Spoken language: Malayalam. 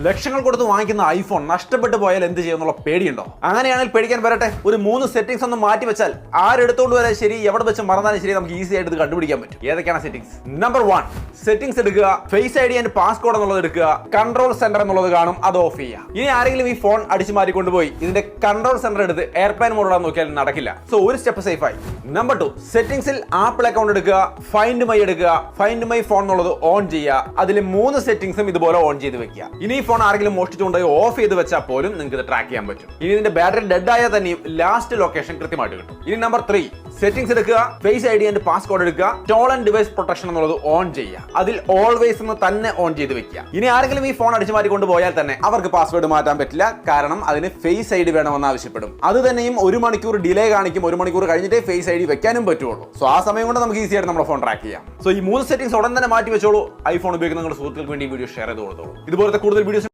ലക്ഷങ്ങൾ കൊടുത്ത് വാങ്ങിക്കുന്ന ഐഫോൺ നഷ്ടപ്പെട്ടു പോയാൽ എന്ത് ചെയ്യുന്നുള്ള പേടിയുണ്ടോ? അങ്ങനെയാണെങ്കിൽ പേടിക്കാൻ വരട്ടെ. ഒരു 3 സെറ്റിംഗ്സ് ഒന്ന് മാറ്റി വെച്ചാൽ ആരെടുത്തോണ്ട് വരാൻ ശരി, എവിടെ വെച്ച് മറന്നാലും ശരി, നമുക്ക് ഈസി ആയിട്ട് ഇത് കണ്ടുപിടിക്കാൻ പറ്റും. ഏതൊക്കെയാണ് സെറ്റിംഗ്സ്? നമ്പർ 1, സെറ്റിംഗ്സ് എടുക്കുക. ഫേസ് ഐഡി ആൻഡ് പാസ്കോഡ് എന്നുള്ളത് എടുക്കുക. കൺട്രോൾ സെന്റർ എന്നുള്ളത് കാണും, അത് ഓഫ് ചെയ്യുക. ഇനി ആരെങ്കിലും ഈ ഫോൺ അടിച്ചു മാറ്റിക്കൊണ്ടുപോയി ഇതിന്റെ കൺട്രോൾ സെന്റർ എടുത്ത് എയർപ്ലെയിൻ മോഡ് ഇടാൻ നോക്കിയാൽ നടക്കില്ല. സോ ഒരു സ്റ്റെപ്പ് സേഫ് ആയി. നമ്പർ 2, സെറ്റിംഗ്സിൽ ആപ്പിൾ അക്കൗണ്ട് എടുക്കുക. ഫൈൻഡ് മൈ എടുക്കുക. ഫൈൻഡ് മൈ ഫോൺ എന്നുള്ളത് ഓൺ ചെയ്യുക. അതിൽ 3 സെറ്റിംഗ്സും ഇതുപോലെ ഓൺ ചെയ്ത് വെക്കുക. ഇനി ഈ ഫോൺ ആരെങ്കിലും മോഷ്ടിച്ചുകൊണ്ടുപോയി ഓഫ് ചെയ്ത് വെച്ചാൽ പോലും നിങ്ങൾക്ക് ഇത് ട്രാക്ക് ചെയ്യാൻ പറ്റും. ഇനി ഇതിന്റെ ബാറ്ററി ഡെഡ് ആയാൽ തന്നെയും ലാസ്റ്റ് ലൊക്കേഷൻ കൃത്യമായിട്ട് കിട്ടും. ഇനി നമ്പർ 3, സെറ്റിംഗ്സ് എടുക്കുക. ഫേസ് ഐഡി ആൻഡ് പാസ്കോഡ് എടുക്കുക. സ്റ്റോളൻ ഡിവൈസ് പ്രൊട്ടക്ഷൻ എന്നുള്ളത് ഓൺ ചെയ്യുക. അതിൽ ഓൾവേസ് എന്ന് തന്നെ ഓൺ ചെയ്ത് വെക്കുക. ഇനി ആരെങ്കിലും ഈ ഫോൺ അടിച്ചു മാറ്റിക്കൊണ്ട് പോയാൽ തന്നെ അവർക്ക് പാസ്വേഡ് മാറ്റാൻ പറ്റില്ല. കാരണം അതിന് ഫേസ് ഐഡി വേണമെന്ന് ആവശ്യപ്പെടും. അത് തന്നെയും 1 മണിക്കൂർ ഡിലേ കാണിക്കും. 1 മണിക്കൂർ കഴിഞ്ഞിട്ടേ ഫേസ് ഐഡി വെക്കാനും പറ്റുള്ളൂ. സോ ആ സമയം കൊണ്ട് നമുക്ക് ഈസി ആയിട്ട് നമ്മുടെ ഫോൺ ട്രാക്ക് ചെയ്യാം. സോ ഈ 3 സെറ്റിംഗ്സ് ഉടൻ തന്നെ മാറ്റി വെച്ചോളൂ. ഐഫോൺ ഉപയോഗിക്കുന്ന നിങ്ങളുടെ സുഹൃത്തുക്കൾക്ക് വേണ്ടി വീഡിയോ ഷെയർ ചെയ്ത് കൊടുത്തോളൂ. ഇതുപോലത്തെ കൂടുതൽ വീഡിയോസ്